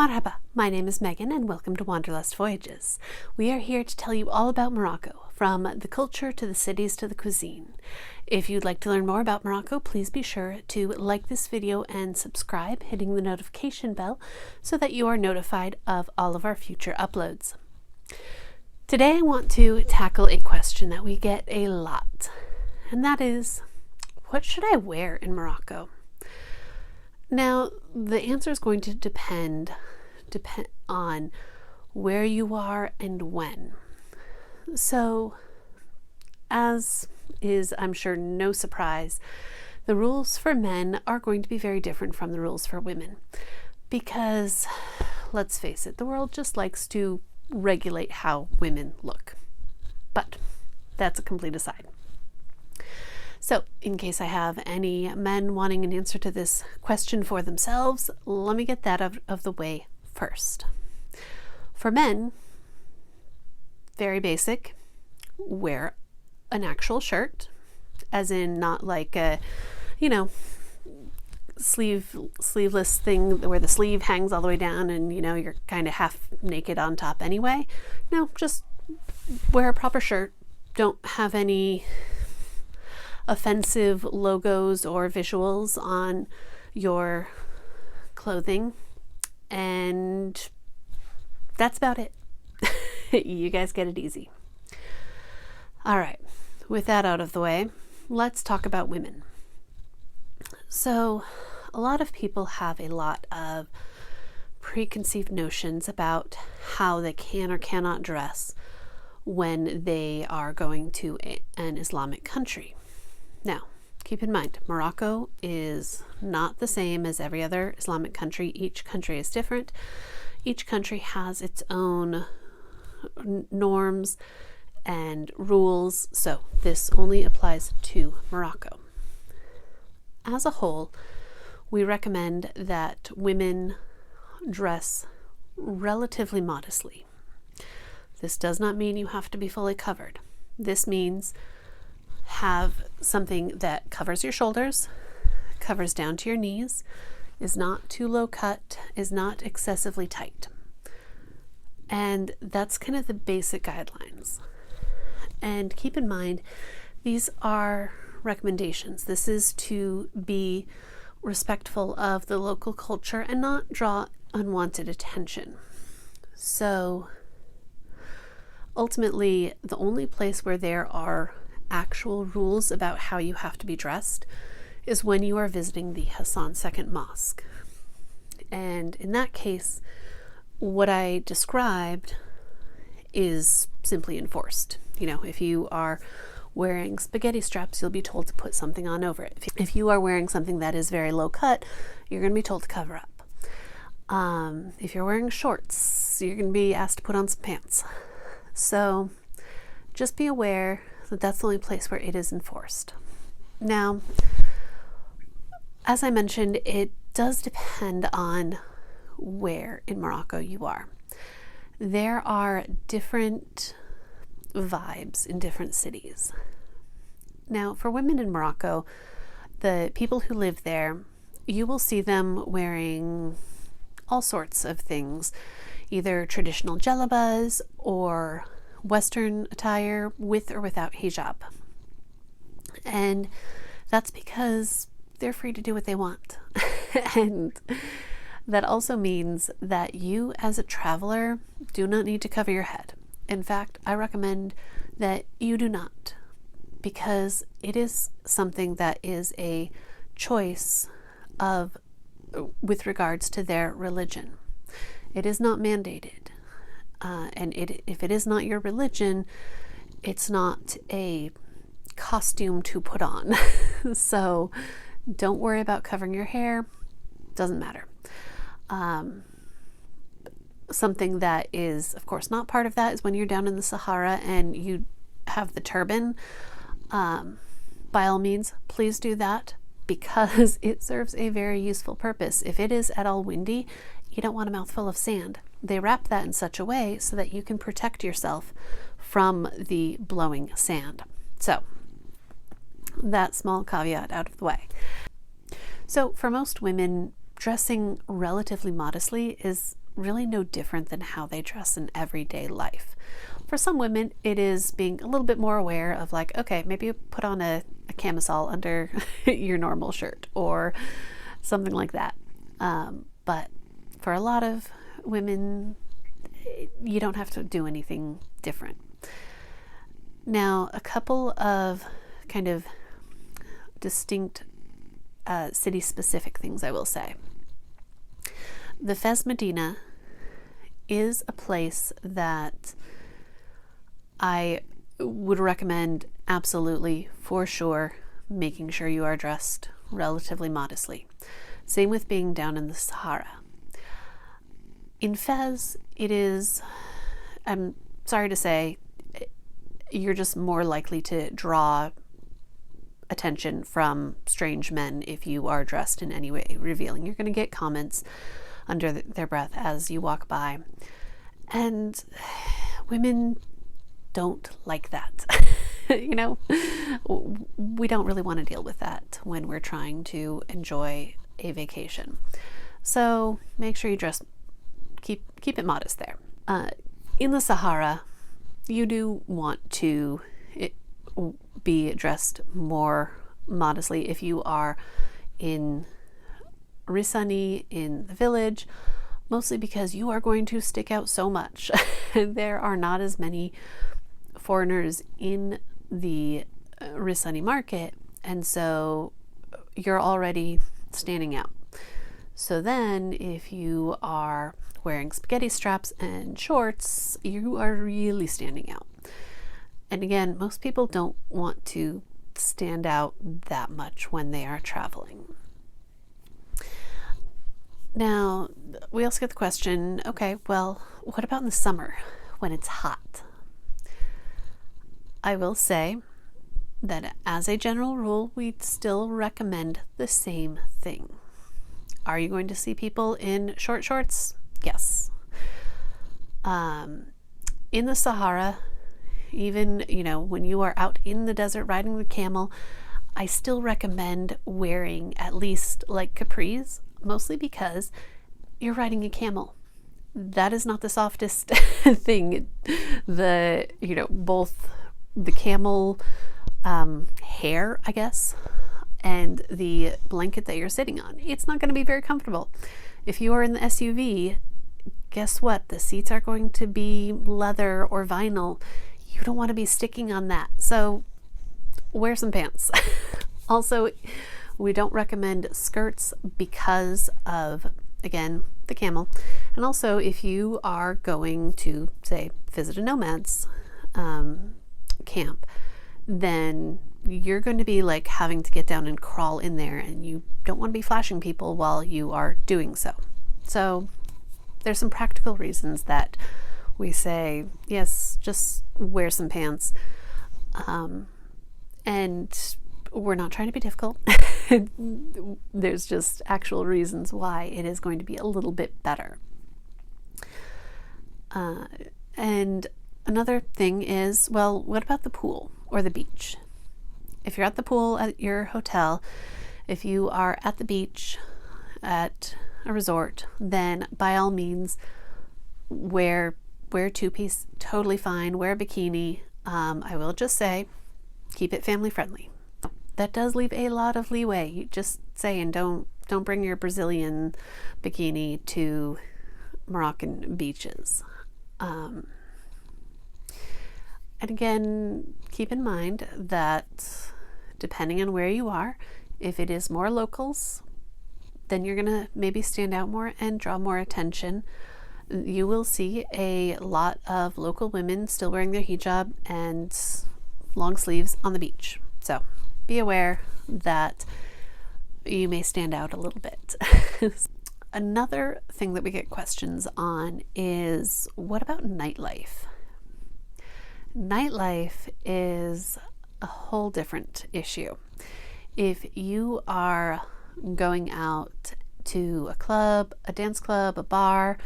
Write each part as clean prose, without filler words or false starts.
Marhaba, my name is Megan and welcome to Wanderlust Voyages. We are here to tell you all about Morocco, from the culture to the cities to the cuisine. If you'd like to learn more about Morocco, please be sure to like this video and subscribe, hitting the notification bell so that you are notified of all of our future uploads. Today I want to tackle a question that we get a lot, and that is, what should I wear in Morocco? Now, the answer is going to depend on where you are and when. So, as is, I'm sure, no surprise, the rules for men are going to be very different from the rules for women. Because, let's face it, the world just likes to regulate how women look. But that's a complete aside. So, in case I have any men wanting an answer to this question for themselves, let me get that out of the way first. For men, very basic, wear an actual shirt, as in not like a, sleeveless thing where the sleeve hangs all the way down and, you're kind of half naked on top anyway. No, just wear a proper shirt. Don't have any offensive logos or visuals on your clothing, and that's about it. You guys get it easy. All right, with that out of the way, let's talk about women. So a lot of people have a lot of preconceived notions about how they can or cannot dress when they are going to an Islamic country. Now, keep in mind, Morocco is not the same as every other Islamic country. Each country is different. Each country has its own norms and rules, so this only applies to Morocco. As a whole, we recommend that women dress relatively modestly. This does not mean you have to be fully covered. This means have something that covers your shoulders, covers down to your knees, is not too low cut, is not excessively tight. And that's kind of the basic guidelines. And keep in mind, these are recommendations. This is to be respectful of the local culture and not draw unwanted attention. So ultimately, the only place where there are actual rules about how you have to be dressed is when you are visiting the Hassan II Mosque. And in that case, what I described is simply enforced. If you are wearing spaghetti straps, you'll be told to put something on over it. If you are wearing something that is very low cut, you're going to be told to cover up. If you're wearing shorts, you're going to be asked to put on some pants. So just be aware that that's the only place where it is enforced. Now, as I mentioned, it does depend on where in Morocco you are. There are different vibes in different cities. Now, for women in Morocco, the people who live there, you will see them wearing all sorts of things, either traditional djellabas or Western attire with or without hijab. And that's because they're free to do what they want. And that also means that you as a traveler do not need to cover your head. In fact, I recommend that you do not, because it is something that is a choice with regards to their religion. It is not mandated. And if it is not your religion, it's not a costume to put on. So don't worry about covering your hair. Doesn't matter. Something that is, of course, not part of that is when you're down in the Sahara and you have the turban. By all means, please do that, because it serves a very useful purpose. If it is at all windy, you don't want a mouthful of sand. They wrap that in such a way so that you can protect yourself from the blowing sand. So that small caveat out of the way. So for most women, dressing relatively modestly is really no different than how they dress in everyday life. For some women, it is being a little bit more aware of like, okay, maybe you put on a camisole under your normal shirt or something like that. But for a lot of women, you don't have to do anything different. Now, a couple of kind of distinct city-specific things I will say. The Fez Medina is a place that I would recommend absolutely, for sure, making sure you are dressed relatively modestly. Same with being down in the Sahara. In Fez, it is, I'm sorry to say, you're just more likely to draw attention from strange men if you are dressed in any way revealing. You're going to get comments under their breath as you walk by. And women don't like that. You know, we don't really want to deal with that when we're trying to enjoy a vacation. So make sure you dress, keep it modest there. In the Sahara, you do want to be dressed more modestly if you are in Risani, in the village, mostly because you are going to stick out so much. There are not as many foreigners in the Risani market, and so you're already standing out. So then if you are wearing spaghetti straps and shorts, you are really standing out. And again, most people don't want to stand out that much when they are traveling. Now, we also get the question, okay, well, what about in the summer when it's hot? I will say that as a general rule, we'd still recommend the same thing. Are you going to see people in short shorts? Yes. In the Sahara, even, you know, when you are out in the desert riding the camel, I still recommend wearing at least like capris, mostly because you're riding a camel. That is not the softest thing. Both the camel hair, I guess, and the blanket that you're sitting on, it's not going to be very comfortable. If you are in the SUV, guess what? The seats are going to be leather or vinyl. You don't want to be sticking on that. So wear some pants. Also, we don't recommend skirts because of, again, the camel. And also, if you are going to, say, visit a nomad's camp, then you're going to be like having to get down and crawl in there, and you don't want to be flashing people while you are doing so. So there's some practical reasons that we say, yes, just wear some pants. And we're not trying to be difficult. There's just actual reasons why it is going to be a little bit better. And another thing is, well, what about the pool or the beach? If you're at the pool at your hotel, if you are at the beach at a resort, then by all means wear two-piece, totally fine. Wear a bikini. I will just say, keep it family friendly. That does leave a lot of leeway. You just say, and don't bring your Brazilian bikini to Moroccan beaches. And again, keep in mind that depending on where you are, if it is more locals, then you're gonna maybe stand out more and draw more attention. You will see a lot of local women still wearing their hijab and long sleeves on the beach. So be aware that you may stand out a little bit. Another thing that we get questions on is, what about nightlife? Nightlife is a whole different issue. If you are going out to a club, a dance club, a bar,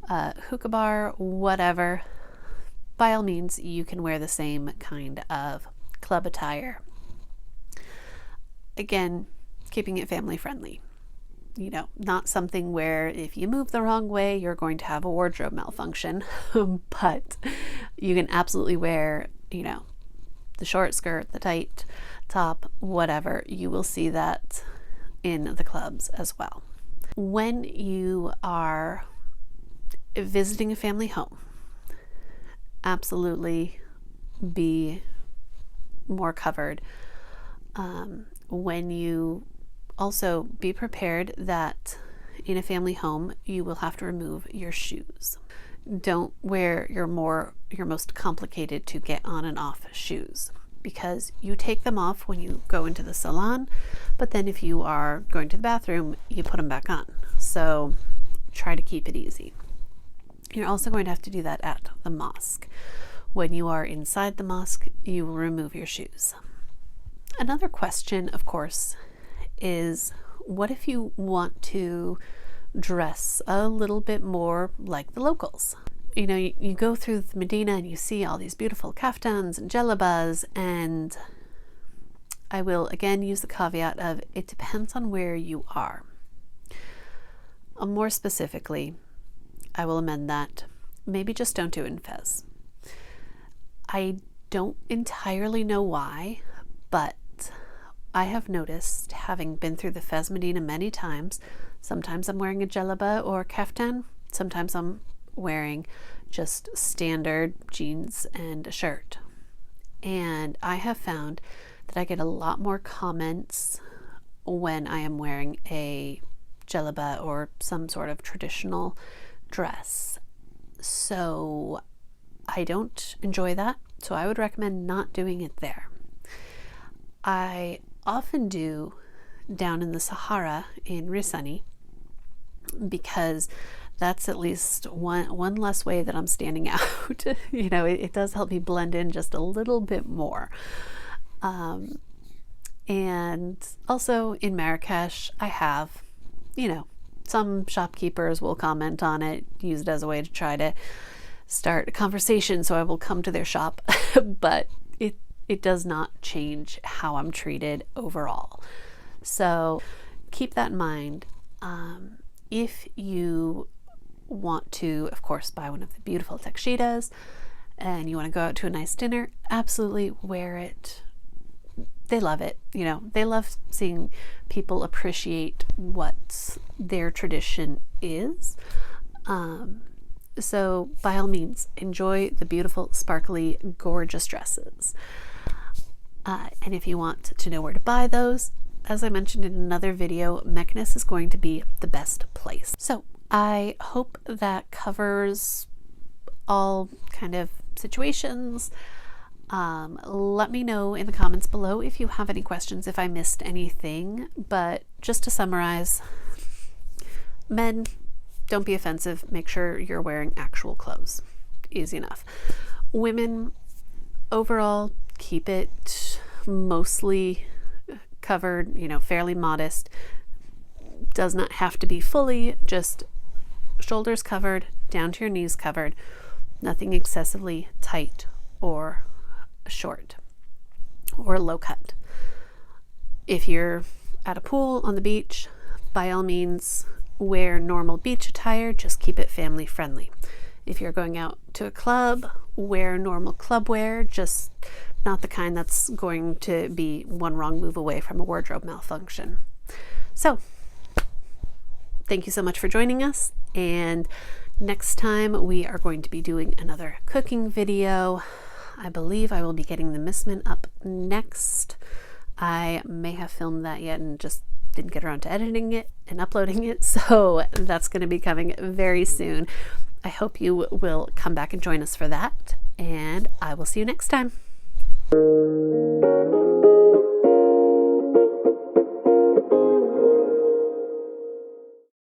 a hookah bar, whatever, by all means, you can wear the same kind of club attire. Again, keeping it family friendly. not something where if you move the wrong way, you're going to have a wardrobe malfunction, but you can absolutely wear, the short skirt, the tight top, whatever. You will see that in the clubs as well. When you are visiting a family home, absolutely be more covered. When you also be prepared that in a family home, you will have to remove your shoes. Don't wear your most complicated to get on and off shoes, because you take them off when you go into the salon, but then if you are going to the bathroom, you put them back on. So try to keep it easy. You're also going to have to do that at the mosque. When you are inside the mosque, you will remove your shoes. Another question, of course, is what if you want to dress a little bit more like the locals? You go through Medina and you see all these beautiful kaftans and jalabas, and I will again use the caveat of it depends on where you are. More specifically, I will amend that. Maybe just don't do it in Fez. I don't entirely know why, but I have noticed, having been through the Fez Medina many times, sometimes I'm wearing a jalaba or kaftan, sometimes I'm wearing just standard jeans and a shirt. And I have found that I get a lot more comments when I am wearing a jalaba or some sort of traditional dress. So I don't enjoy that. So I would recommend not doing it there. I often do down in the Sahara in Risani, because that's at least one less way that I'm standing out. It does help me blend in just a little bit more. And also in Marrakesh, I have, some shopkeepers will comment on it, use it as a way to try to start a conversation, so I will come to their shop, but it does not change how I'm treated overall. So keep that in mind. If you want to, of course, buy one of the beautiful takshidas and you want to go out to a nice dinner, absolutely wear it. They love it. They love seeing people appreciate what their tradition is. So by all means, enjoy the beautiful, sparkly, gorgeous dresses. And if you want to know where to buy those, as I mentioned in another video, Meknes is going to be the best place. So I hope that covers all kind of situations. Let me know in the comments below if you have any questions, if I missed anything. But just to summarize, men, don't be offensive. Make sure you're wearing actual clothes. Easy enough. Women, overall, keep it mostly covered, fairly modest. Does not have to be fully, just shoulders covered, down to your knees covered. Nothing excessively tight or short or low cut. If you're at a pool on the beach, by all means, wear normal beach attire, just keep it family friendly. If you're going out to a club, wear normal club wear, just not the kind that's going to be one wrong move away from a wardrobe malfunction. So, thank you so much for joining us, and next time we are going to be doing another cooking video. I believe I will be getting the mismin up next. I may have filmed that yet and just didn't get around to editing it and uploading it, so that's going to be coming very soon. I hope you will come back and join us for that, and I will see you next time.